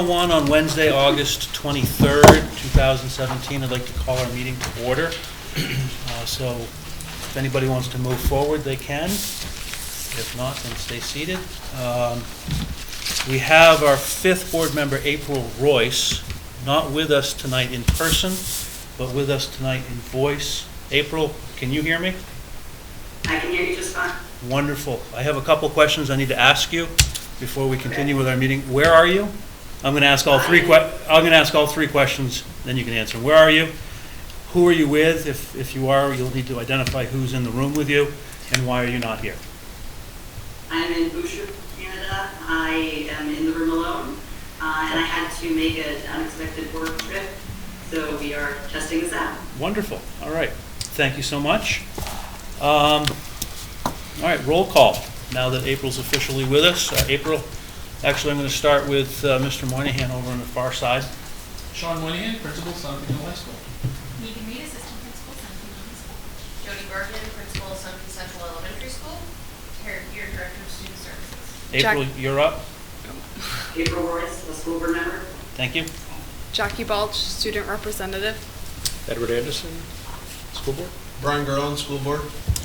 1 on Wednesday, August 23rd, 2017. I'd like to call our meeting to order. So if anybody wants to move forward, they can. If not, then stay seated. We have our fifth board member, April Royce, not with us tonight in person, but with us tonight in voice. April, can you hear me? I can hear you just fine. Wonderful. I have a couple questions I need to ask you before we continue with our meeting. Where are you? I'm going to ask all three questions, then you can answer. Where are you? Who are you with? If you are, you'll need to identify who's in the room with you, and why are you not here? I'm in Boucher, Canada. I am in the room alone, and I had to make an unexpected work trip, so we are testing this out. Wonderful. All right. Thank you so much. All right, roll call. Now that April's officially with us. April, actually I'm going to start with Mr. Moynihan over on the far side. Sean Moynihan, Principal, Sunapee High School. Megan Reed, Assistant Principal, Sunapee High School. Jody Bergen, Principal, Sunapee Central Elementary School. Your Director of Student Services. April, you're up. April Royce, a school board member. Thank you. Jackie Balch, Student Representative. Edward Anderson, School Board. Brian Garland, School Board.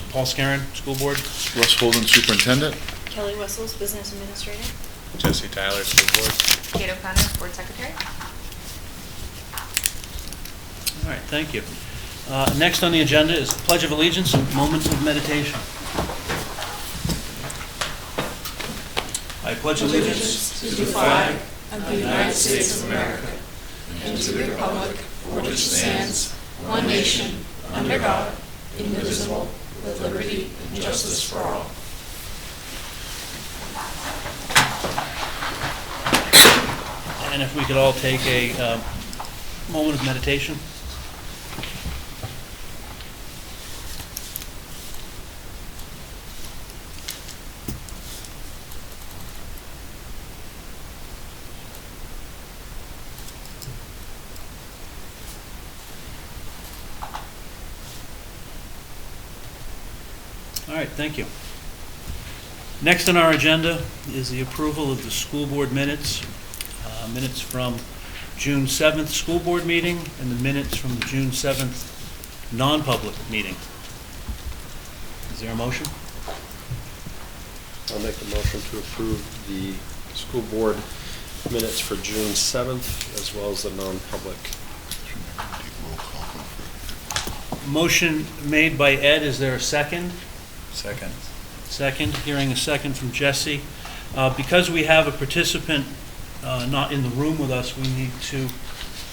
Paul Scarron, School Board. Russ Holden, Superintendent. Kelly Whistles, Business Administrator. Jesse Tyler, School Board. Kate O'Connor, Board Secretary. All right, thank you. Next on the agenda is Pledge of Allegiance and Moment of Meditation. I pledge allegiance to the flag of the United States of America and to the republic for which it stands, one nation, under God, indivisible, with liberty and justice for all. And if we could all take a moment of meditation. All right, thank you. Next on our agenda is the approval of the school board minutes. Minutes from June 7th school board meeting and the minutes from the June 7th non-public meeting. Is there a motion? I'll make a motion to approve the school board minutes for June 7th as well as the non-public. Motion made by Ed. Is there a second? Second. Second. Hearing a second from Jesse. Because we have a participant not in the room with us, we need to,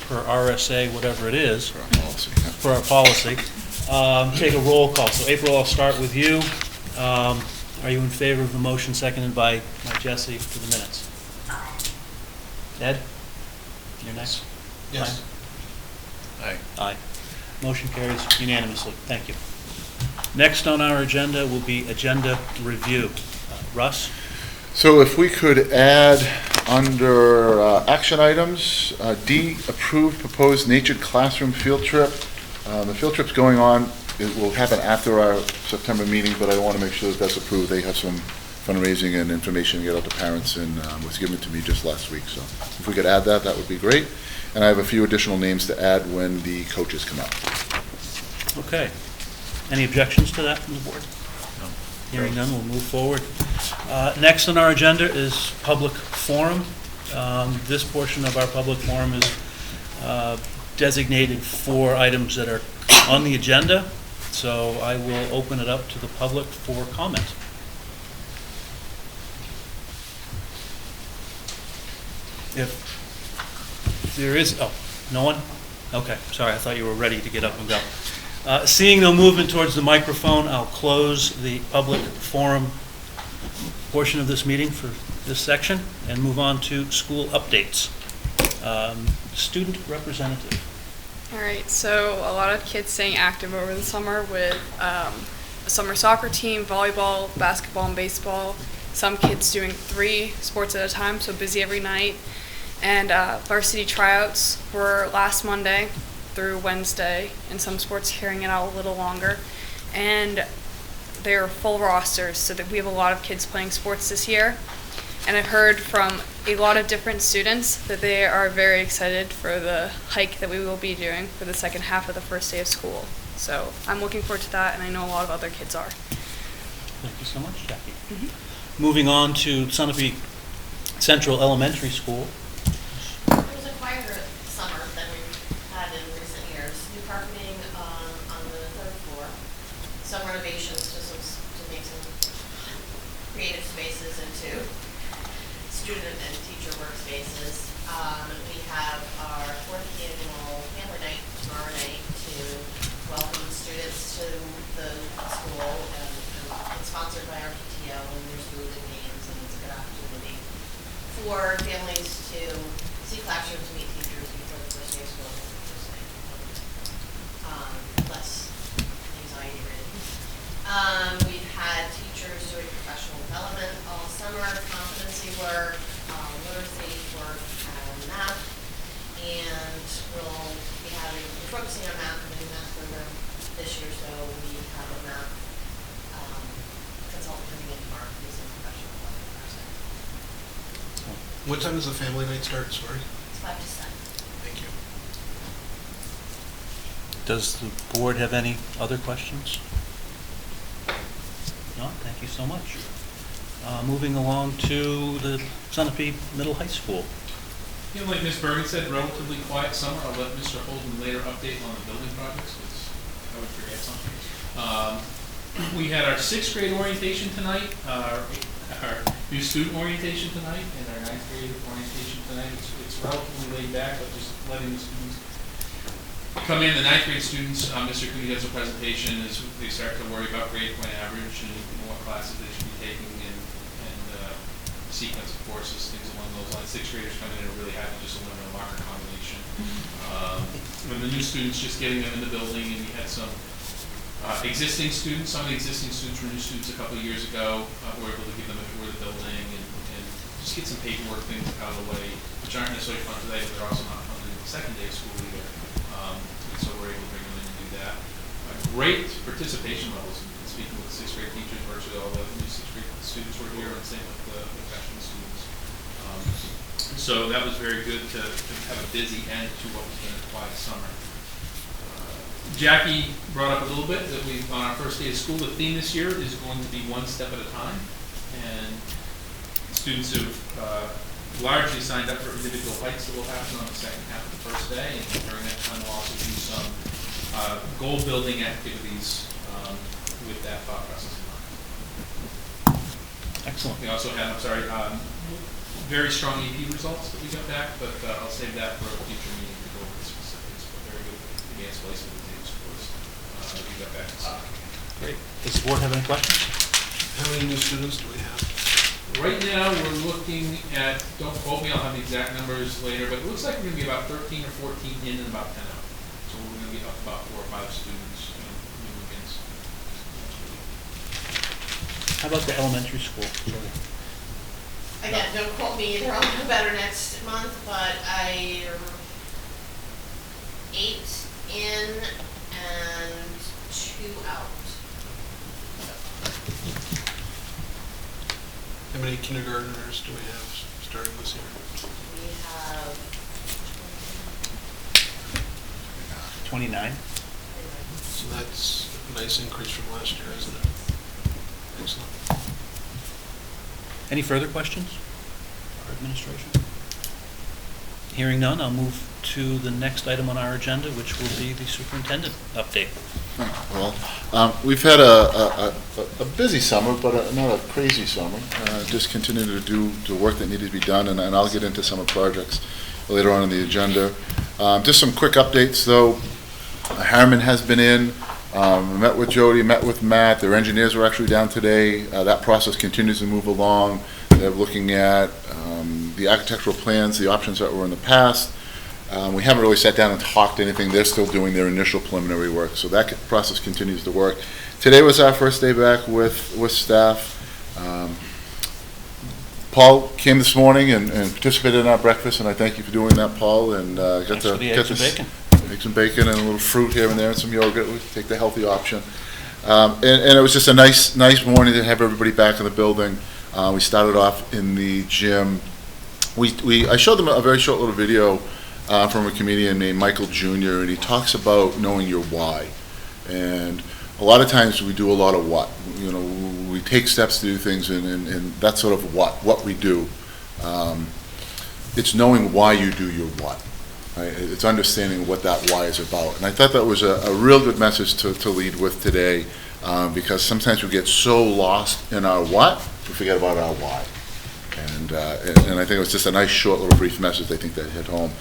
per RSA, whatever it is, for our policy, take a roll call. So April, I'll start with you. Are you in favor of the motion seconded by Jesse for the minutes? Ed? You're next? Yes. Aye. Aye. Motion carries unanimously. Thank you. Next on our agenda will be agenda review. Russ? So if we could add under action items, D, approved proposed natured classroom field trip. The field trip's going on. It will happen after our September meeting, but I want to make sure that that's approved. They have some fundraising and information to get out to parents, and was given to me just last week. So if we could add that, that would be great. And I have a few additional names to add when the coaches come out. Okay. Any objections to that from the board? No. Hearing none, we'll move forward. Next on our agenda is public forum. This portion of our public forum is designated for items that are on the agenda, so I will open it up to the public for comment. If there is, no one? Okay, sorry, I thought you were ready to get up and go. Seeing no movement towards the microphone, I'll close the public forum portion of this meeting for this section and move on to school updates. Student representative. All right, so a lot of kids staying active over the summer with a summer soccer team, volleyball, basketball, and baseball. Some kids doing 3 sports at a time, so busy every night. And varsity tryouts were last Monday through Wednesday, and some sports carrying it out a little longer. And they're full rosters, so that we have a lot of kids playing sports this year. And I've heard from a lot of different students that they are very excited for the hike that we will be doing for the second half of the first day of school. So I'm looking forward to that, and I know a lot of other kids are. Thank you so much, Jackie. Moving on to Sunapee Central Elementary School. It was a quieter summer than we've had in recent years. New carpeting on the third floor, some renovations to make some creative spaces into student and teacher workspaces. We have our fourth annual family night tomorrow night to welcome students to the school, and it's sponsored by our PTO, and there's food and games, and it's a good opportunity for families to see classrooms, meet teachers before the first day of school. Less anxiety ridden. We've had teachers doing professional development all summer, competency work, literacy work, math, and we're focusing on math, we're doing math program this year, so we have a math consultant coming in tomorrow, who's in professional development person. What time does the family night start, sorry? It's 5 to 7. Thank you. Does the board have any other questions? No, thank you so much. Moving along to the Sunapee Middle High School. Yeah, like Ms. Bergen said, relatively quiet summer. I'll let Mr. Holden later update on the building projects, because I would forget something. We had our 6th grade orientation tonight, our new student orientation tonight, and our 9th grade orientation tonight. It's relatively laid back, but just letting the students come in. The 9th grade students, Mr. Cooney does a presentation as they start to worry about grade point average and what classes they should be taking, and sequence of courses, things along those lines. 6th graders come in and are really happy just to learn a marker combination. And the new students, just getting them in the building, and we had some existing students. Some of the existing students were new students a couple of years ago. We were able to give them a tour of the building and just get some paperwork things out of the way, which aren't necessarily fun today, but they're also not fun in the second day of school either. And so we're able to bring them in and do that. Great participation levels. Speaking with 6th grade teachers, virtually all the new 6th grade students were here, and same with the freshman students. So that was very good to have a busy end to what was been a quiet summer. Jackie brought up a little bit that on our first day of school, the theme this year is going to be one step at a time. And students have largely signed up for individual hikes that will happen on the second half of the first day. And during that time, we'll also do some goal building activities with that thought process in mind. Excellent. We also had, very strong EP results that we got back, but I'll save that for a future meeting to go over the specifics. But very good advanced placement of the scores that we got back. Great. Does the board have any questions? How many new students do we have? Right now, we're looking at, don't quote me, I'll have the exact numbers later, but it looks like we're going to be about 13 or 14 in and about 10 out. So we're going to be up about 4 or 5 students new against. How about the elementary school? Again, don't quote me either, I'll know better next month, but 8 in and 2 out. How many kindergartners do we have starting this year? We have 29. So that's a nice increase from last year, isn't it? Excellent. Any further questions for administration? Hearing none, I'll move to the next item on our agenda, which will be the superintendent update. Well, we've had a busy summer, but not a crazy summer. Just continuing to do the work that needed to be done, and I'll get into some of the projects later on in the agenda. Just some quick updates, though. Harriman has been in, met with Jody, met with Matt. Their engineers were actually down today. That process continues to move along. They're looking at the architectural plans, the options that were in the past. We haven't really sat down and talked anything. They're still doing their initial preliminary work, so that process continues to work. Today was our first day back with staff. Paul came this morning and participated in our breakfast, and I thank you for doing that, Paul. And got Thanks for the eggs and bacon. Eggs and bacon and a little fruit here and there and some yogurt. We take the healthy option. And it was just a nice morning to have everybody back in the building. We started off in the gym I showed them a very short little video from a comedian named Michael Jr., and he talks about knowing your why. And a lot of times we do a lot of what. You know, we take steps to do things, and that's sort of what we do. It's knowing why you do your what. Right? It's understanding what that why is about. And I thought that was a real good message to lead with today, because sometimes we get so lost in our what, we forget about our why. And I think it was just a nice, short, little brief message I think that hit home.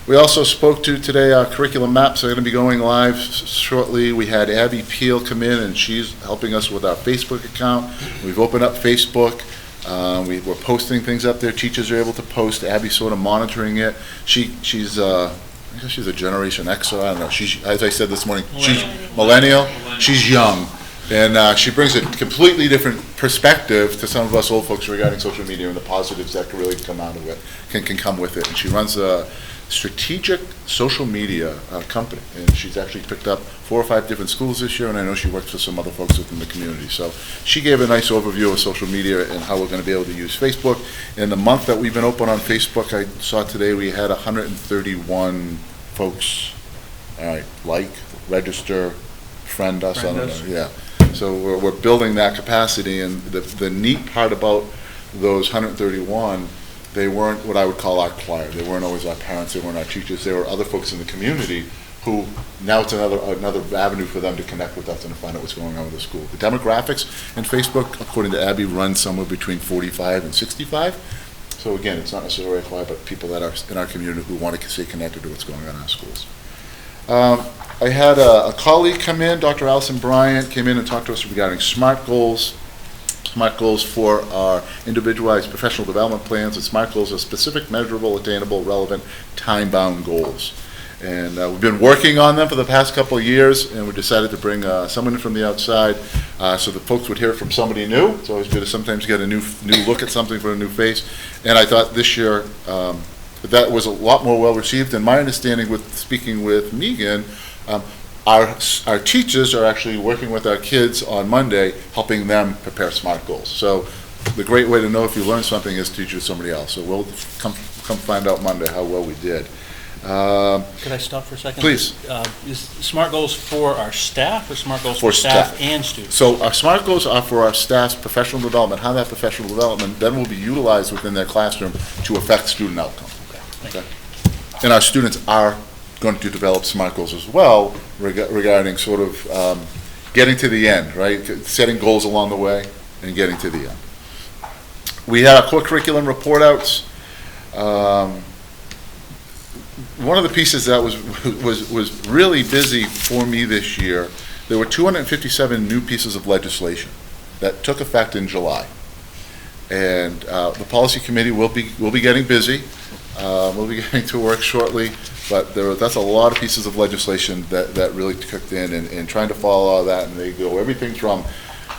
We also spoke to today our curriculum maps are going to be going live shortly. We had Abby Peel come in, and she's helping us with our Facebook account. We've opened up Facebook. We're posting things up there. Teachers are able to post. Abby's sort of monitoring it. She's I guess she's a Generation X, or I don't know. She's, as I said this morning, she's millennial. She's young. And she brings a completely different perspective to some of us old folks regarding social media and the positives that can really come out of it, can come with it. And she runs a strategic social media company, and she's actually picked up 4 or 5 different schools this year, and I know she works with some other folks within the community. So she gave a nice overview of social media and how we're going to be able to use Facebook. In the month that we've been open on Facebook, I saw today we had 131 folks, register, friend us, I don't know, yeah. So we're building that capacity, and the neat part about those 131, they weren't what I would call our choir. They weren't always our parents, they weren't our teachers, they were other folks in the community who, now it's another avenue for them to connect with us and to find out what's going on with the school. The demographics in Facebook, according to Abby, run somewhere between 45 and 65. So again, it's not necessarily a choir, but people that are in our community who want to stay connected to what's going on in our schools. I had a colleague come in, Dr. Allison Bryant, came in and talked to us regarding SMART goals. SMART goals for our individualized professional development plans, and SMART goals are specific, measurable, attainable, relevant, time-bound goals. And we've been working on them for the past couple of years, and we decided to bring someone in from the outside so that folks would hear it from somebody new. It's always good to sometimes get a new look at something for a new face. And I thought this year that was a lot more well-received. And my understanding with speaking with Megan, our teachers are actually working with our kids on Monday, helping them prepare SMART goals. So the great way to know if you learned something is to teach it to somebody else. So we'll come find out Monday how well we did. Could I stop for a second? Please. Is SMART goals for our staff or SMART goals For for staff staff. and students? So our SMART goals are for our staff's professional development, how that professional development then will be utilized within their classroom to affect student outcome. Okay, thank you. And our students are going to develop SMART goals as well regarding sort of getting to the end, right? Setting goals along the way and getting to the end. We had our core curriculum report outs. One of the pieces that was really busy for me this year, there were 257 new pieces of legislation that took effect in July. And the policy committee will be getting busy. We'll be getting to work shortly, but that's a lot of pieces of legislation that really kicked in, and trying to follow all of that, and they go everything from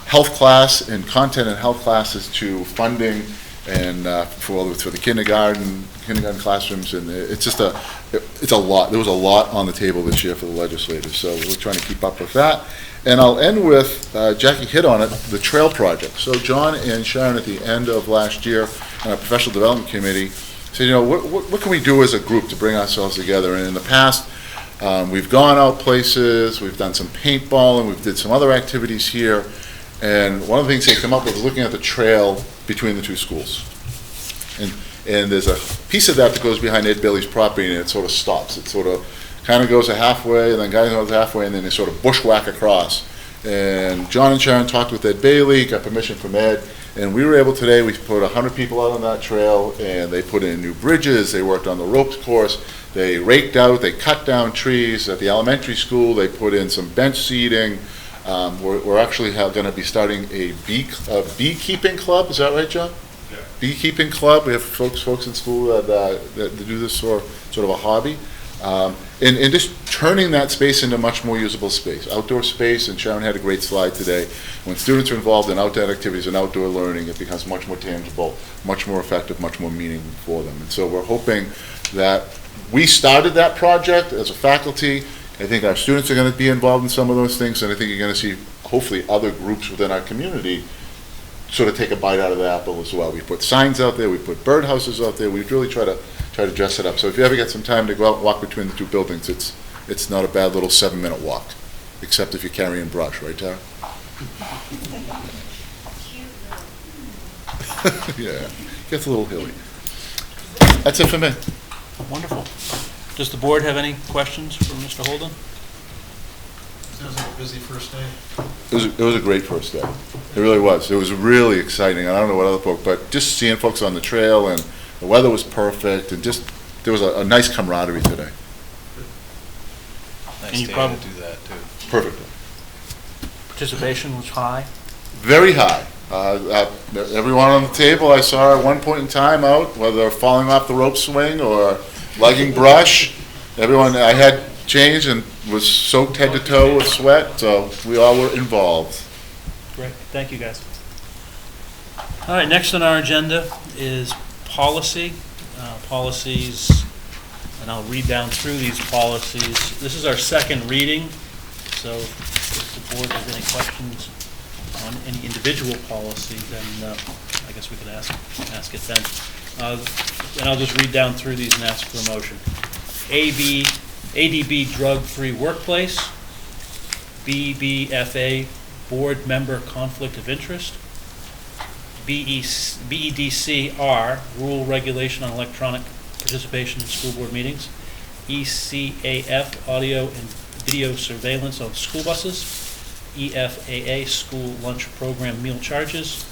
health class and content in health classes to funding and for the kindergarten classrooms, and it's a lot. There was a lot on the table this year for the legislators, so we're trying to keep up with that. And I'll end with, Jackie hit on it, the trail project. So John and Sharon at the end of last year on our professional development committee said, you know, what can we do as a group to bring ourselves together? And in the past, we've gone out places, we've done some paintball, and we've did some other activities here. And one of the things they come up with is looking at the trail between the two schools. And there's a piece of that goes behind Ed Bailey's property, and it sort of stops. It sort of kind of goes a halfway, and then guys goes halfway, and then they sort of bushwhack across. And John and Sharon talked with Ed Bailey, got permission from Ed, and we were able today, we put 100 people out on that trail, and they put in new bridges, they worked on the ropes course, they raked out, they cut down trees. At the elementary school, they put in some bench seating. We're actually going to be starting a beekeeping club. Is that right, John? Yeah. Beekeeping club. We have folks in school that do this sort of a hobby. And just turning that space into much more usable space, outdoor space. And Sharon had a great slide today. When students are involved in outdoor activities and outdoor learning, it becomes much more tangible, much more effective, much more meaningful for them. And so we're hoping that we started that project as a faculty. I think our students are going to be involved in some of those things, and I think you're going to see, hopefully, other groups within our community sort of take a bite out of the apple as well. We put signs out there, we put birdhouses out there, we really try to dress it up. So if you ever get some time to go out and walk between the two buildings, it's not a bad little 7-minute walk, except if you're carrying brush, right, Tara? Yeah, gets a little hilly. That's it for me. Wonderful. Does the board have any questions for Mr. Holden? Sounds like a busy first day. It was a great first day. It really was. It was really exciting. I don't know what other folks, but just seeing folks on the trail, and the weather was perfect, and just, there was a nice camaraderie today. And Nice you day prob- to do that, too. Perfect. Participation was high. Very high. Everyone on the table I saw at one point in time out, whether falling off the rope swing or lugging brush, everyone, I had changed and was soaked head to toe with sweat, so we all were involved. Great, thank you, guys. All right, next on our agenda is policies, and I'll read down through these policies. This is our second reading, so if the board has any questions on any individual policy, then I guess we could ask it then. And I'll just read down through these and ask for a motion. ADB drug-free workplace, BBFA board member conflict of interest, BEDCR rule regulation on electronic participation in school board meetings, ECAF audio and video surveillance on school buses, EFAA school lunch program meal charges,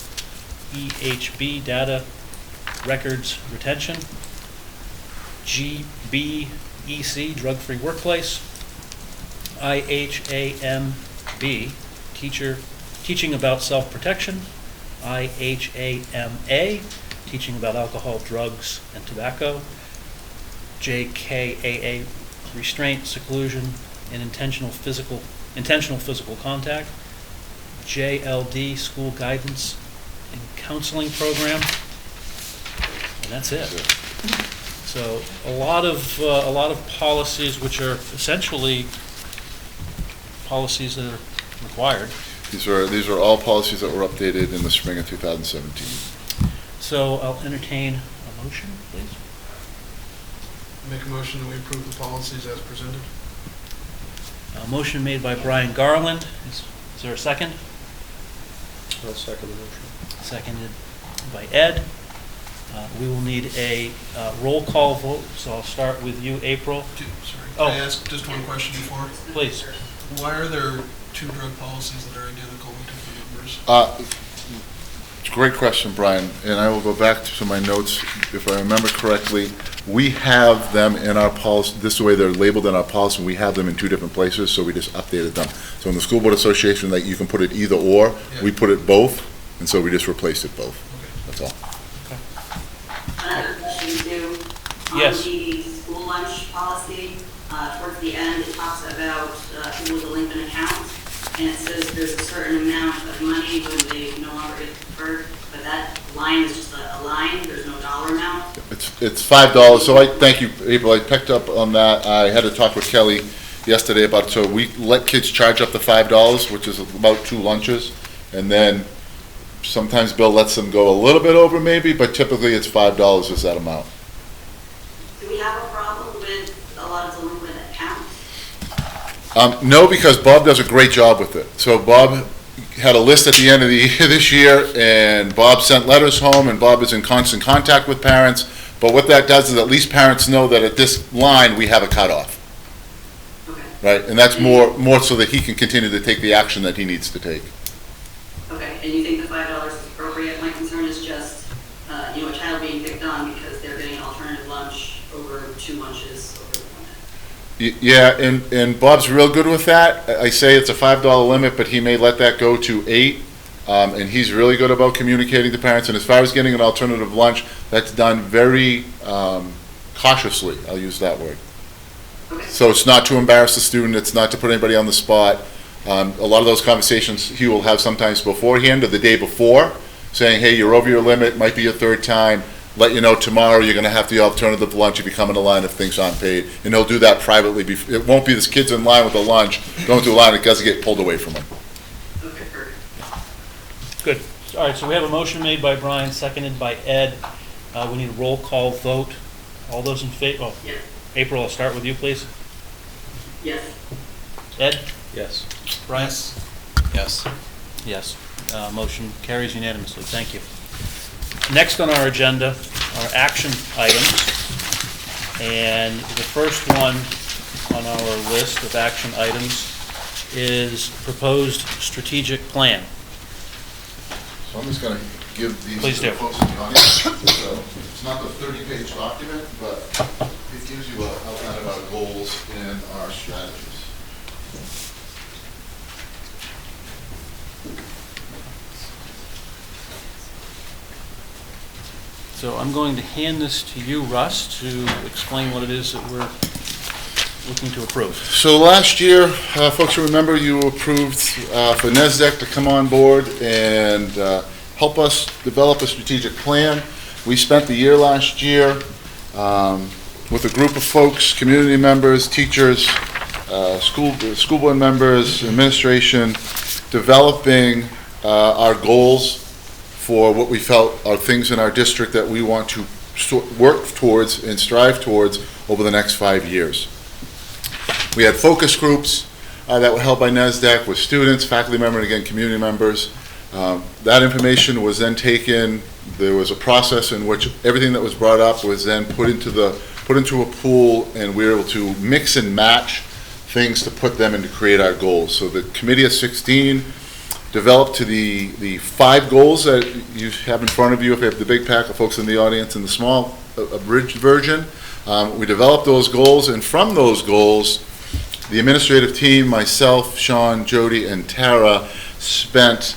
EHB data records retention, GBEC drug-free workplace, IHAMB teaching about self-protection, IHAMA teaching about alcohol, drugs, and tobacco, JKAA restraint, seclusion, and intentional physical contact, JLD school guidance and counseling program, and that's it. So a lot of policies which are essentially policies that are required. These are all policies that were updated in the spring of 2017. So I'll entertain a motion, please. Make a motion that we approve the policies as presented. A motion made by Brian Garland. Is there a second? I'll second the motion. Seconded by Ed. We will need a roll call vote, so I'll start with you, April. Sorry, Oh. can I ask just one question before? Please. Why are there two drug policies that are identical with different numbers? It's a great question, Brian, and I will go back to my notes. If I remember correctly, we have them in our policy, this is the way they're labeled in our policy, and we have them in two different places, so we just updated them. So in the School Board Association, like, you can put it either or, we put it both, and so we just replaced it both. That's all. Another question too. Yes. On the school lunch policy, towards the end, it talks about people with delinquent accounts, and it says there's a certain amount of money when they no longer get deferred, but that line is just a line, there's no dollar amount. It's $5, so thank you, April, I picked up on that. I had to talk with Kelly yesterday about it, so we let kids charge up to $5, which is about 2 lunches, and then sometimes Bill lets them go a little bit over maybe, but typically it's $5 is that amount. Do we have a problem with a lot of delinquent accounts? No, because Bob does a great job with it. So Bob had a list at the end of the year this year, and Bob sent letters home, and Bob is in constant contact with parents. But what that does is at least parents know that at this line, we have a cutoff, Okay. right? And that's more so that he can continue to take the action that he needs to take. Okay, and you think the $5 is appropriate? My concern is just, a child being picked on because they're getting an alternative lunch over 2 lunches over the limit. Yeah, and Bob's real good with that. I say it's a $5 limit, but he may let that go to $8. And he's really good about communicating to parents. And as far as getting an alternative lunch, that's done very cautiously, I'll use that word. Okay. So it's not to embarrass the student, it's not to put anybody on the spot. A lot of those conversations he will have sometimes beforehand or the day before, saying, hey, you're over your limit, might be your 3rd time, let you know tomorrow you're gonna have the alternative lunch if you come in the line if things aren't paid. And he'll do that privately. It won't be this kid's in line with the lunch, going through a line, it doesn't get pulled away from him. Okay, perfect. Good. All right, so we have a motion made by Brian, seconded by Ed. We need a roll call vote. All those in favor? Oh, Yes. April, I'll start with you, please. Yes. Ed? Yes. Brian? Yes. Yes. Motion carries unanimously. Thank you. Next on our agenda are action items. And the first one on our list of action items is proposed strategic plan. So I'm just going to give these Please to the do. folks in the audience. So it's not the 30-page document, but it gives you an outline of our goals and our strategies. So I'm going to hand this to you, Russ, to explain what it is that we're looking to approve. So last year, folks, you remember you approved for NESDEC to come on board and help us develop a strategic plan. We spent the year last year with a group of folks, community members, teachers, school board members, administration, developing our goals for what we felt are things in our district that we want to work towards and strive towards over the next 5 years. We had focus groups that were held by NESDEC with students, faculty members, and again, community members. That information was then taken. There was a process in which everything that was brought up was then put into a pool, and we were able to mix and match things to put them and to create our goals. So the committee of 16 developed to the 5 goals that you have in front of you. If you have the big pack of folks in the audience and the small abridged version, we developed those goals, and from those goals, the administrative team, myself, Sean, Jody, and Tara spent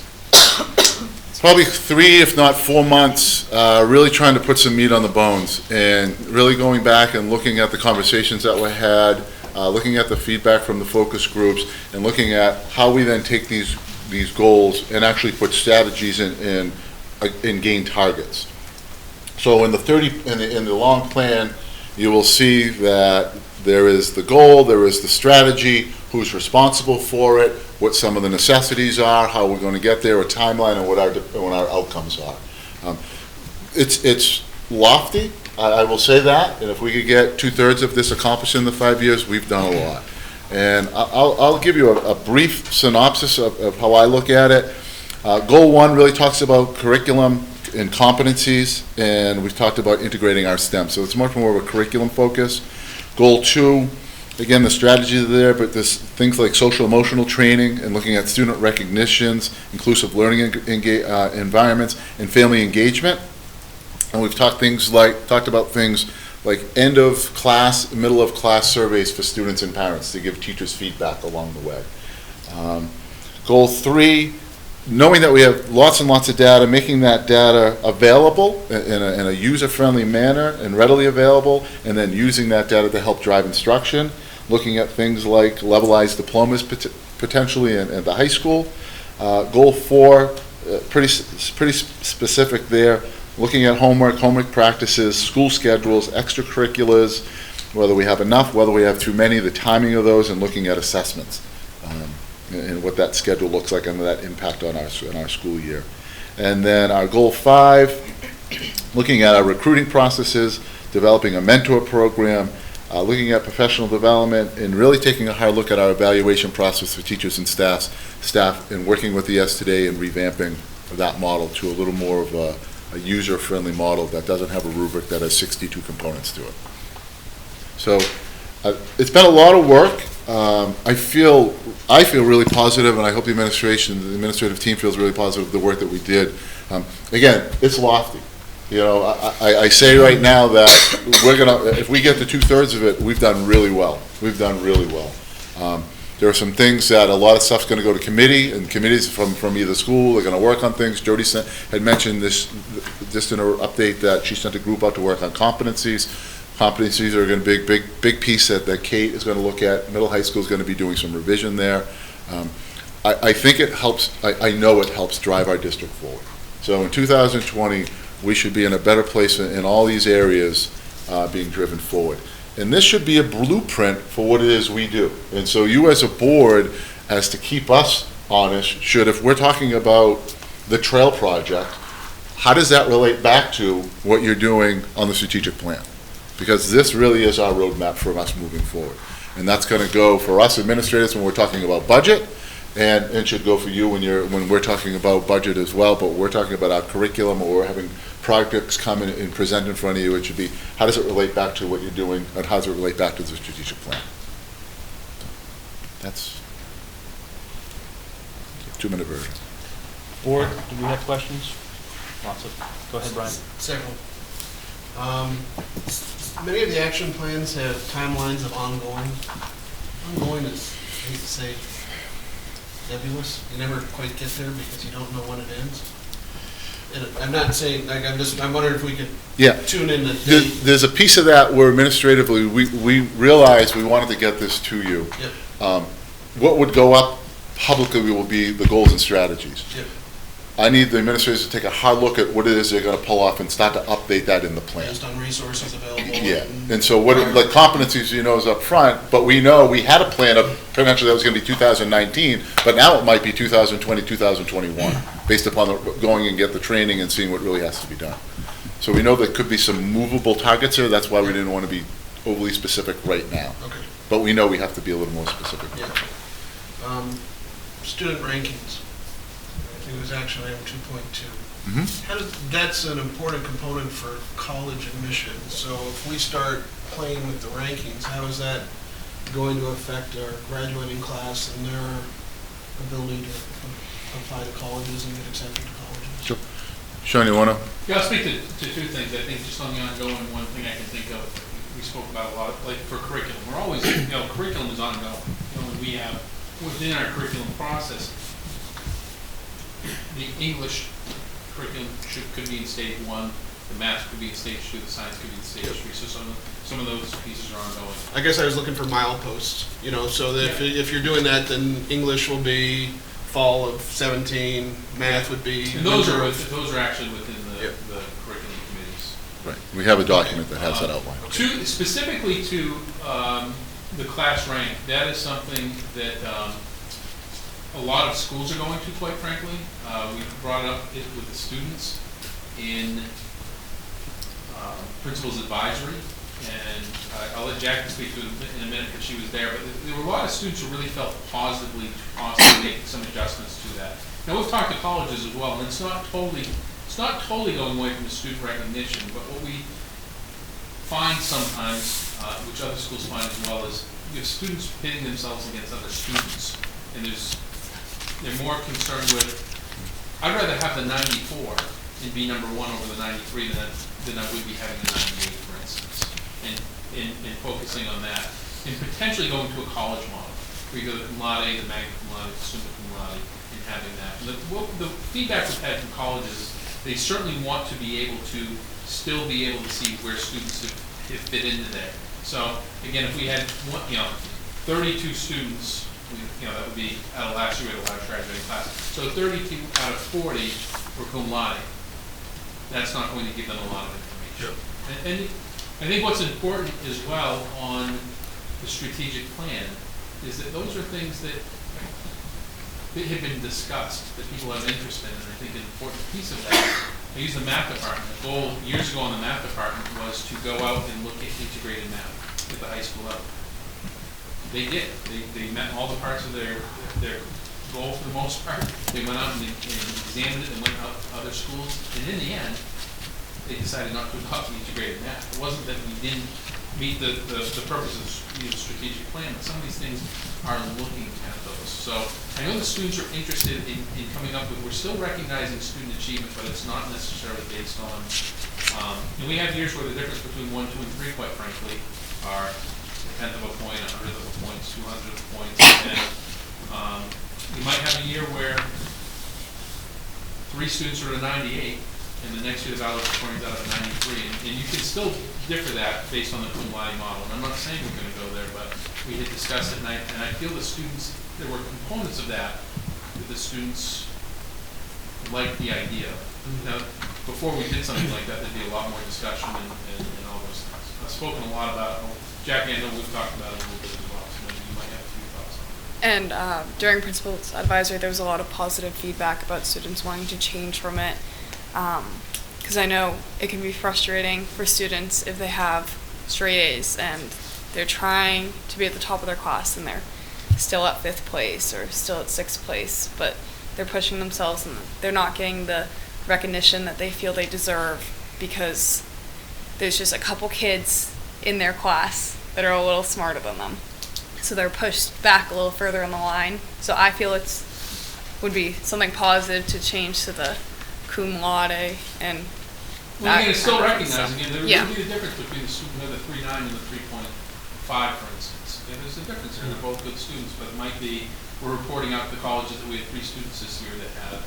probably 3, if not 4 months, really trying to put some meat on the bones and really going back and looking at the conversations that were had, looking at the feedback from the focus groups, and looking at how we then take these goals and actually put strategies in gain targets. So in the long plan, you will see that there is the goal, there is the strategy, who's responsible for it, what some of the necessities are, how we're going to get there, a timeline, and what our outcomes are. It's lofty, I will say that, and if we could get 2/3 of this accomplished in the 5 years, we've done a lot. And I'll give you a brief synopsis of how I look at it. Goal 1 really talks about curriculum and competencies, and we've talked about integrating our STEM. So it's much more of a curriculum focus. Goal 2, again, the strategies are there, but there's things like social emotional training and looking at student recognitions, inclusive learning environments, and family engagement. And we've talked about things like end of class, middle of class surveys for students and parents to give teachers feedback along the way. Goal 3, knowing that we have lots and lots of data, making that data available in a user-friendly manner and readily available, and then using that data to help drive instruction, looking at things like levelized diplomas potentially at the high school. Goal 4, pretty specific there, looking at homework practices, school schedules, extracurriculars, whether we have enough, whether we have too many, the timing of those, and looking at assessments and what that schedule looks like and that impact on our school year. And then our goal 5, looking at our recruiting processes, developing a mentor program, looking at professional development, and really taking a hard look at our evaluation process for teachers and staff, and working with the S Today and revamping that model to a little more of a user-friendly model that doesn't have a rubric that has 62 components to it. So it's been a lot of work. I feel really positive, and I hope the administrative team feels really positive of the work that we did. Again, it's lofty. You know, I say right now that if we get to 2/3 of it, we've done really well. We've done really well. There are some things that a lot of stuff's going to go to committee, and committees from either school, they're going to work on things. Jody had mentioned this just in her update that she sent a group out to work on competencies. Competencies are going to be a big piece that Kate is going to look at. Middle high school is going to be doing some revision there. I think it helps, I know it helps drive our district forward. So in 2020, we should be in a better place in all these areas being driven forward. And this should be a blueprint for what it is we do. And so you as a board, as to keep us honest, if we're talking about the trail project, how does that relate back to what you're doing on the strategic plan? Because this really is our roadmap for us moving forward. And that's gonna go for us administrators when we're talking about budget, and it should go for you when we're talking about budget as well, but we're talking about our curriculum, or we're having projects come in and present in front of you. It should be, how does it relate back to what you're doing, and how does it relate back to the strategic plan? That's 2-minute version. Board, do we have questions? Lots of, go ahead, Brian. Several. Many of the action plans have timelines of ongoing. Ongoing is, I hate to say, nebulous. You never quite get there because you don't know when it ends. And I'm not saying, like, I'm wondering if we could Yeah. tune in the There- date. There's a piece of that where administratively, we realized we wanted to get this to you. Yep, What would go up publicly will be the goals and strategies. yep. I need the administrators to take a hard look at what it is they're gonna pull off and start to update that in the plan. Based on resources available. Yeah, and so what, like competencies, is up front, but we know we had a plan of potentially that was gonna be 2019, but now it might be 2020, 2021, based upon going and get the training and seeing what really has to be done. So we know there could be some movable targets here, that's why we didn't wanna be overly specific right now. Okay, But we know we have to be a little more specific. yeah. Student rankings. I think it was actually item 2.2. Mhm. How does, that's an important component for college admissions, so if we start playing with the rankings, how is that going to affect our graduating class and their ability to apply to colleges and get accepted to colleges? Sure. Sean, you wanna? Yeah, I'll speak to two things. I think just on the ongoing, one thing I can think of, we spoke about a lot, like for curriculum. We're always, curriculum is ongoing. And we have, within our curriculum process, the English curriculum could be in stage 1, the math could be in stage 2, the science could be in stage 3. So some of those pieces are ongoing. I guess I was looking for mileposts, so that if you're doing that, then English will be fall of 17, math would be. And those winter are of- those are actually within the, Yep. the curriculum committees. Right, we have a document that has that outline. Specifically to the class rank, that is something that a lot of schools are going to, quite frankly. We brought up it with the students in principal's advisory, and I'll let Jackie speak to it in a minute because she was there, but there were a lot of students who really felt positively to possibly make some adjustments to that. Now, we've talked to colleges as well, and it's not totally going away from the student recognition, but what we find sometimes, which other schools find as well, is you have students pitting themselves against other students, and they're more concerned with, I'd rather have the 94 and be number 1 over the 93 than I would be having a 98, for instance, and focusing on that, and potentially going to a college model, where you go to cum laude, the magna cum laude, the summa cum laude, and having that. And the feedback we've had from colleges, they certainly want to be able to still be able to see where students have fit into there. So again, if we had 32 students, that would be out of last year we had a large graduating class. So 32 out of 40 were cum laude. That's not going to give them a lot of information. Sure. And I think what's important as well on the strategic plan is that those are things that have been discussed, that people have interest in, and I think an important piece of that, I use the math department. The goal years ago in the math department was to go out and look at integrated math at the high school level. They did. They met all the parts of their goal for the most part. They went out and examined it and went out to other schools, and in the end, they decided not to adopt the integrated math. It wasn't that we didn't meet the purposes of the strategic plan, but some of these things are looking at those. So I know the students are interested in coming up with, we're still recognizing student achievement, but it's not necessarily based on, and we have years where the difference between 1, 2, and 3, quite frankly, are a tenth of a point, 100th of a point, 200th of a point, and you might have a year where 3 students are at a 98, and the next year the valedictorian's out of a 93, and you can still differ that based on the cum laude model. And I'm not saying we're going to go there, but we had discussed it, and I feel the students, there were components of that the students liked the idea. Now, before we did something like that, there'd be a lot more discussion and all those things. I've spoken a lot about it. Jackie, I know we've talked about it a little bit as well, so maybe you might have a few thoughts on it. And during principal's advisory, there was a lot of positive feedback about students wanting to change from it. Because I know it can be frustrating for students if they have straight A's and they're trying to be at the top of their class and they're still at 5th place or still at 6th place, but they're pushing themselves and they're not getting the recognition that they feel they deserve because there's just a couple kids in their class that are a little smarter than them. So they're pushed back a little further in the line. So I feel would be something positive to change to the cum laude and Well, again, it's still kind of recognizing, stuff. and there Yeah. would be a difference between the student who had a 3.9 and the 3.5, for instance. Yeah, there's a difference there, they're both good students, but it might be, we're reporting out to colleges that we had 3 students this year that had a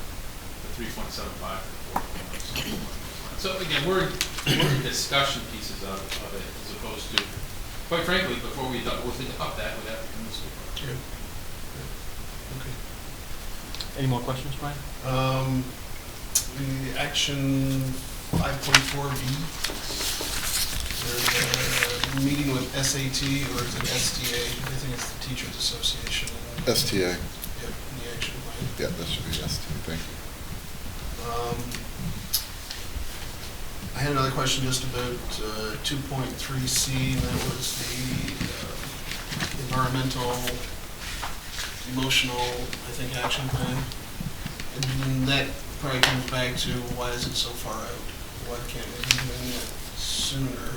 3.75 or 4. So again, we're in discussion pieces of it, as opposed to, quite frankly, before we were thinking up that, would have to come to school. Yeah. Okay. Any more questions, Brian? The action 5.4B, there's a meeting with SAT, or is it STA? I think it's the Teachers Association. STA. Yep, the action plan. Yeah, that should be STA, thank you. I had another question just about 2.3C, and that was the environmental, emotional, I think, action plan. And that probably comes back to why is it so far out? Why can't we be doing it sooner?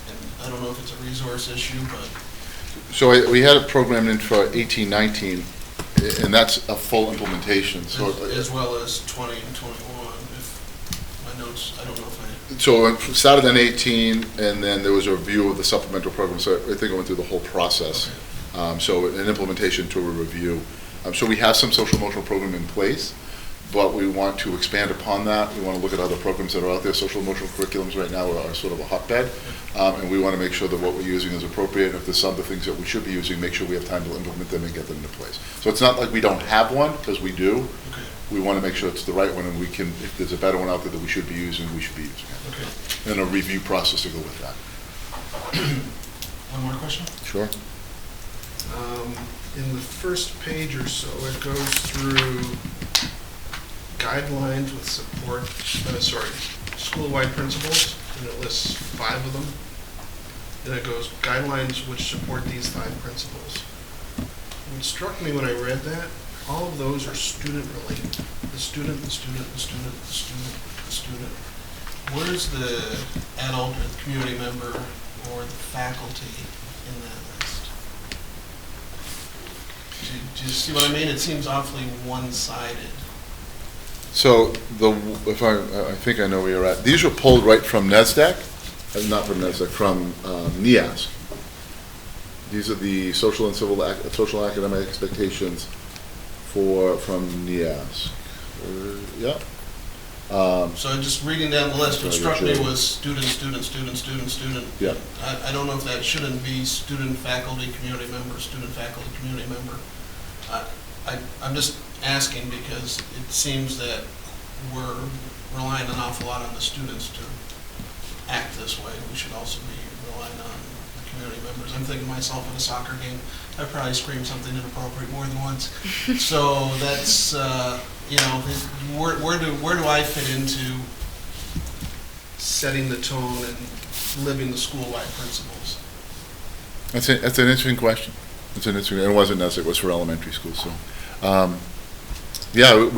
And I don't know if it's a resource issue, but So we had it programmed in for 18-19, and that's a full implementation, so. as well as 20 and 21, if my notes, I don't know if So it started in 18, and then there was a review of the supplemental program, so I think I went through the whole process. So an implementation to a review. So we have some social emotional program in place, but we want to expand upon that. We want to look at other programs that are out there. Social emotional curriculums right now are sort of a hotbed, and we want to make sure that what we're using is appropriate. And if there's some of the things that we should be using, make sure we have time to implement them and get them into place. So it's not like we don't have one, because we do. Okay. We want to make sure it's the right one, and we can, if there's a better one out there that we should be using, we should be using it. Okay. And a review process to go with that. One more question? Sure. In the first page or so, it goes through guidelines with support, school-wide principles, and it lists 5 of them. Then it goes guidelines which support these 5 principles. What struck me when I read that, all of those are student-related. The student, the student, the student, the student, the student. Where's the adult or the community member or the faculty in that list? Do you see what I mean? It seems awfully one-sided. So if I think I know where you're at. These were pulled right from NESDAQ, not from NESDAQ, from NEAS. These are the social and social academic expectations from NEAS. Yeah. So just reading down the list, what Sorry, struck me Joe. was student, student, student, student, student. Yeah. I don't know if that shouldn't be student, faculty, community member, student, faculty, community member. I'm just asking because it seems that we're relying an awful lot on the students to act this way. We should also be relying on the community members. I'm thinking myself at a soccer game, I probably screamed something inappropriate more than once. So that's, where do I fit into setting the tone and living the school-wide principles? That's an interesting question. It wasn't NESDAQ, it was for elementary school, so. Yeah,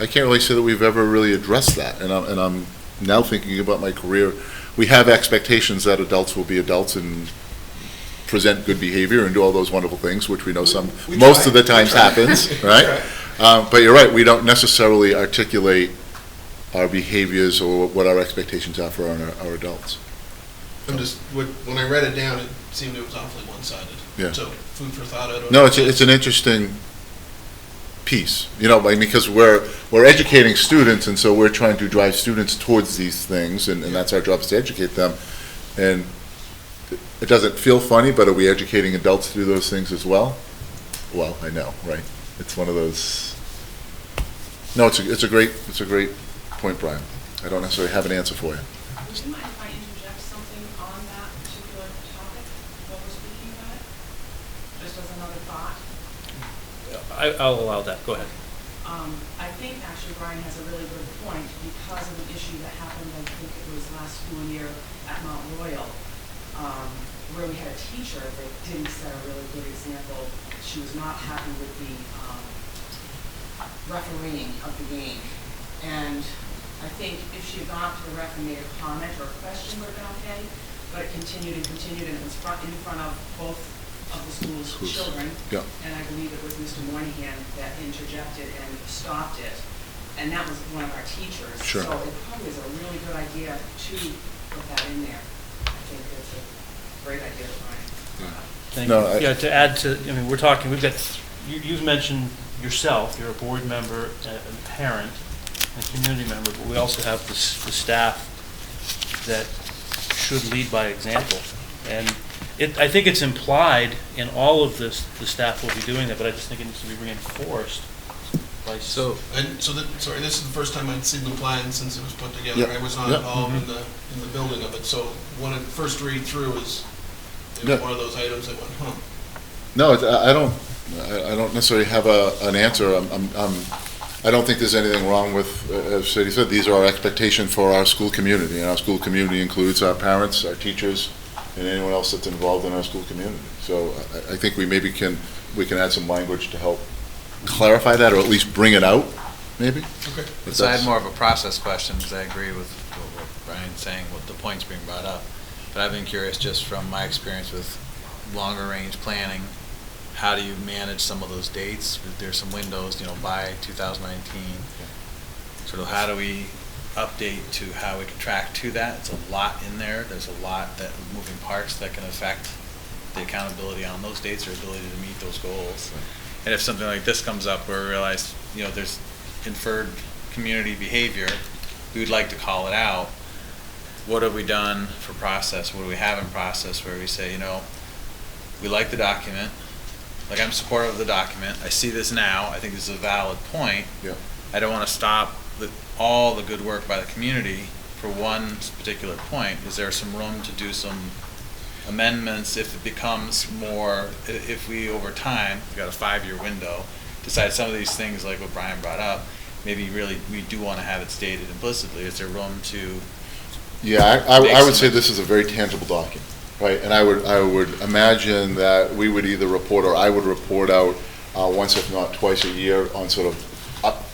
I can't really say that we've ever really addressed that, and I'm now thinking about my career. We have expectations that adults will be adults and present good behavior and do all those wonderful things, which we know most of the times happens, right? But you're right, we don't necessarily articulate our behaviors or what our expectations are for our adults. When I read it down, it seemed it was awfully one-sided. Yeah. So food for thought. I don't No, know. it's an interesting piece, because we're educating students, and so we're trying to drive students towards these things, and that's our job, is to educate them. And it doesn't feel funny, but are we educating adults to do those things as well? Well, I know, right? It's one of those. No, it's a great point, Brian. I don't necessarily have an answer for you. Would you mind if I interject something on that particular topic while we're speaking about it? Just as another thought. thought. I'll allow that, go ahead. I think actually Brian has a really good point because of an issue that happened, I think it was last school year at Mount Royal, where we had a teacher that didn't set a really good example. She was not happy with the refereeing of the game. And I think if she had gone up to the ref and made a comment or a question would have been okay, but it continued and continued, and it was in front of both of the school's children. Yeah. And I believe it was Mr. Moynihan that interjected and stopped it. And that was one of our teachers. Sure. So it probably is a really good idea to put that in there. I think it's a great idea, Brian. Thank No, you. Yeah, to add to, I mean, we're talking, we've got, you've mentioned yourself, you're a board member, a parent, a community member, but we also have the staff that should lead by example. And I think it's implied in all of this, the staff will be doing that, but I just think it needs to be reinforced by. Sorry, this is the first time I'd seen the plan since it was put together. Yeah. I was not Yeah. involved in the building of it, so when I first read through, it was Yeah. one of those items that went, huh. No, I don't necessarily have an answer. I don't think there's anything wrong with, as Sadie said, these are our expectations for our school community, and our school community includes our parents, our teachers, and anyone else that's involved in our school community. So I think we can add some language to help clarify that, or at least bring it out, maybe. Okay. But So I had that's- more of a process question, because I agree with what Brian's saying, with the points being brought up. But I've been curious, just from my experience with longer range planning, how do you manage some of those dates? There's some windows, by 2019. Sort of how do we update to how we can track to that? It's a lot in there. There's a lot that moving parts that can affect the accountability on those dates or ability to meet those goals. And if something like this comes up where we realize, there's inferred community behavior, we would like to call it out. What have we done for process? What do we have in process where we say, we like the document, like I'm supportive of the document, I see this now, I think this is a valid point. Yeah. I don't want to stop all the good work by the community for one particular point. Is there some room to do some amendments if it becomes more, if we over time, we've got a 5-year window, decide some of these things like what Brian brought up, maybe really we do want to have it stated implicitly. Is there room to? Yeah, I would say this is a very tangible document, right? And I would imagine that we would either report, or I would report out once, if not twice a year, on sort of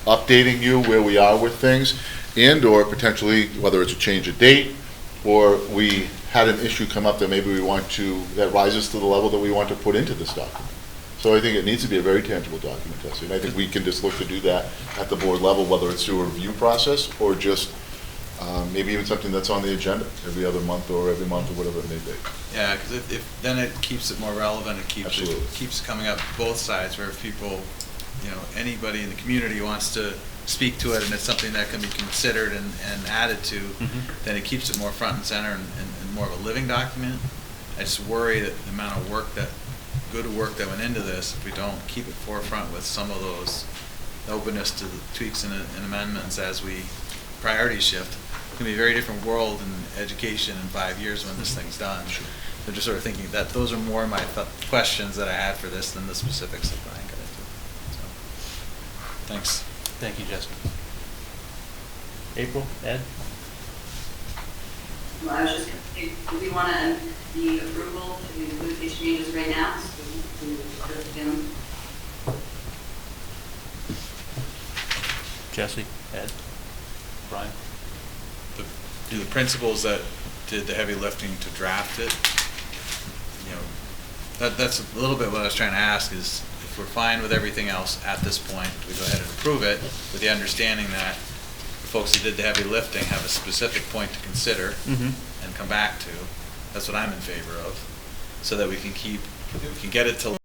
updating you where we are with things, and or potentially whether it's a change of date, or we had an issue come up that maybe that rises to the level that we want to put into this document. So I think it needs to be a very tangible document, Tessie, and I think we can just look to do that at the board level, whether it's through a review process or just maybe even something that's on the agenda every other month or every month or whatever it may be. Yeah, because if then it keeps it more relevant. It keeps Absolutely. it keeps coming up both sides, where if people, anybody in the community wants to speak to it, and it's something that can be considered and added to, then it keeps it more front and center and more of a living document. I just worry that the amount of good work that went into this, if we don't keep it forefront with some of those openness to the tweaks and amendments as we priority shift, it can be a very different world in education in 5 years when this thing's done. Sure. So just sort of thinking that those are more my questions that I had for this than the specifics that Brian got into. So, thanks. Thank you, Jessica. April, Ed? Well, I was just going to say, do we want to, the approval to include these changes right now? So we can put it down. Jesse, Ed, Brian? Do the principals that did the heavy lifting to draft it, that's a little bit what I was trying to ask is, if we're fine with everything else at this point, we go ahead and approve it with the understanding that the folks that did the heavy lifting have a specific point to consider and come back to. That's what I'm in favor of, so that we can get it to